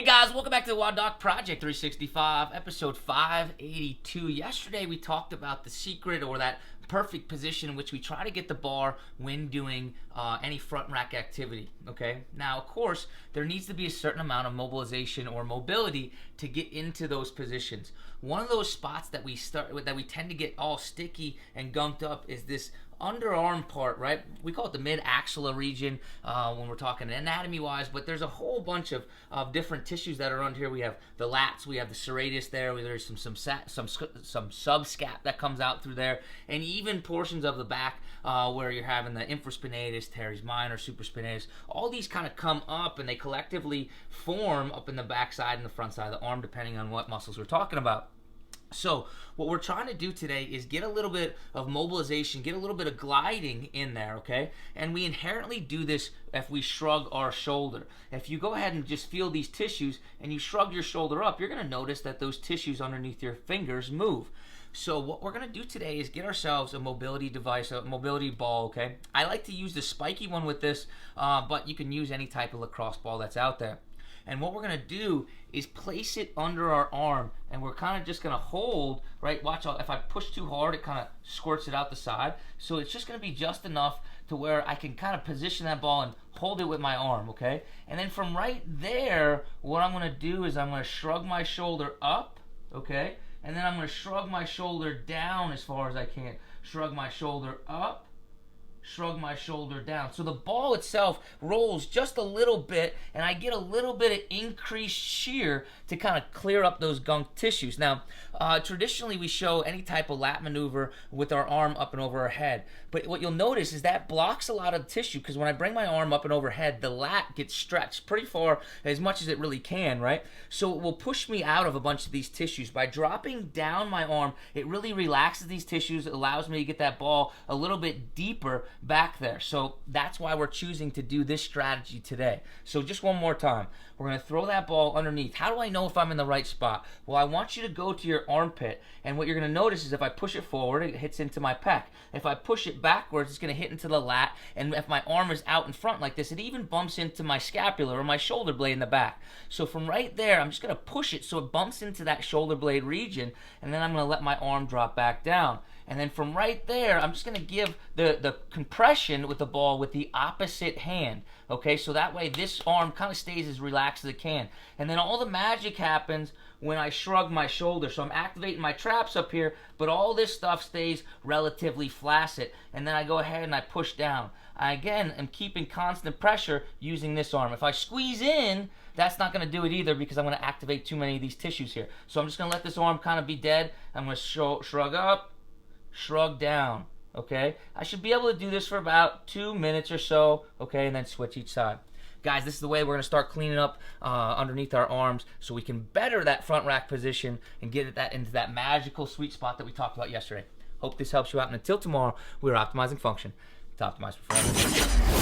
Hey guys, welcome back to the WODdoc Project 365, episode 582. Yesterday we talked about the secret, or that perfect position in which we try to get the bar when doing any front rack activity. Okay, now of course there needs to be a certain amount of mobilization or mobility to get into those positions. One of those spots that we tend to get all sticky and gunked up is this underarm part, right? We call it the mid-axilla region when we're talking anatomy-wise, but there's a whole bunch of different tissues that are under here. We have the lats, we have the serratus there, there's some subscap that comes out through there, and even portions of the back where you're having the infraspinatus, teres minor, supraspinatus. All these kind of come up and they collectively form up in the back side and the front side of the arm, depending on what muscles we're talking about. So what we're trying to do today is get a little bit of mobilization, get a little bit of gliding in there, okay? And we inherently do this if we shrug our shoulder. If you go ahead and just feel these tissues and you shrug your shoulder up, you're going to notice that those tissues underneath your fingers move. So what we're going to do today is get ourselves a mobility device, a mobility ball, okay? I like to use the spiky one with this, but you can use any type of lacrosse ball that's out there. And what we're going to do is place it under our arm, and we're kind of just going to hold, right? Watch out, if I push too hard, it kind of squirts it out the side. So it's just going to be just enough to where I can kind of position that ball and hold it with my arm, okay? And then from right there, what I'm going to do is I'm going to shrug my shoulder up, okay? And then I'm going to shrug my shoulder down as far as I can. Shrug my shoulder up, shrug my shoulder down. So the ball itself rolls just a little bit, and I get a little bit of increased shear to kind of clear up those gunk tissues. Now, traditionally we show any type of lat maneuver with our arm up and over our head, but what you'll notice is that blocks a lot of tissue, because when I bring my arm up and overhead, the lat gets stretched pretty far, as much as it really can, right? So it will push me out of a bunch of these tissues. By dropping down my arm, it really relaxes these tissues. It allows me to get that ball a little bit deeper back there. So that's why we're choosing to do this strategy today. So just one more time, we're going to throw that ball underneath. How do I know if I'm in the right spot? Well, I want you to go to your armpit, and what you're going to notice is if I push it forward, it hits into my pec. If I push it backwards, it's going to hit into the lat, and if my arm is out in front like this, it even bumps into my scapula or my shoulder blade in the back. So from right there, I'm just going to push it so it bumps into that shoulder blade region, and then I'm going to let my arm drop back down. And then from right there, I'm just going to give the compression with the ball with the opposite hand. Okay, so that way this arm kind of stays as relaxed as it can. And then all the magic happens when I shrug my shoulder. So I'm activating my traps up here, but all this stuff stays relatively flaccid. And then I go ahead and I push down. I, again, am keeping constant pressure using this arm. If I squeeze in, that's not going to do it either, because I'm going to activate too many of these tissues here. So I'm just going to let this arm kind of be dead. I'm going to shrug up, shrug down, okay? I should be able to do this for about 2 minutes or so, okay, and then switch each side. Guys, this is the way we're going to start cleaning up underneath our arms so we can better that front rack position and get that into that magical sweet spot that we talked about yesterday. Hope this helps you out, and until tomorrow, we're optimizing function to optimize performance.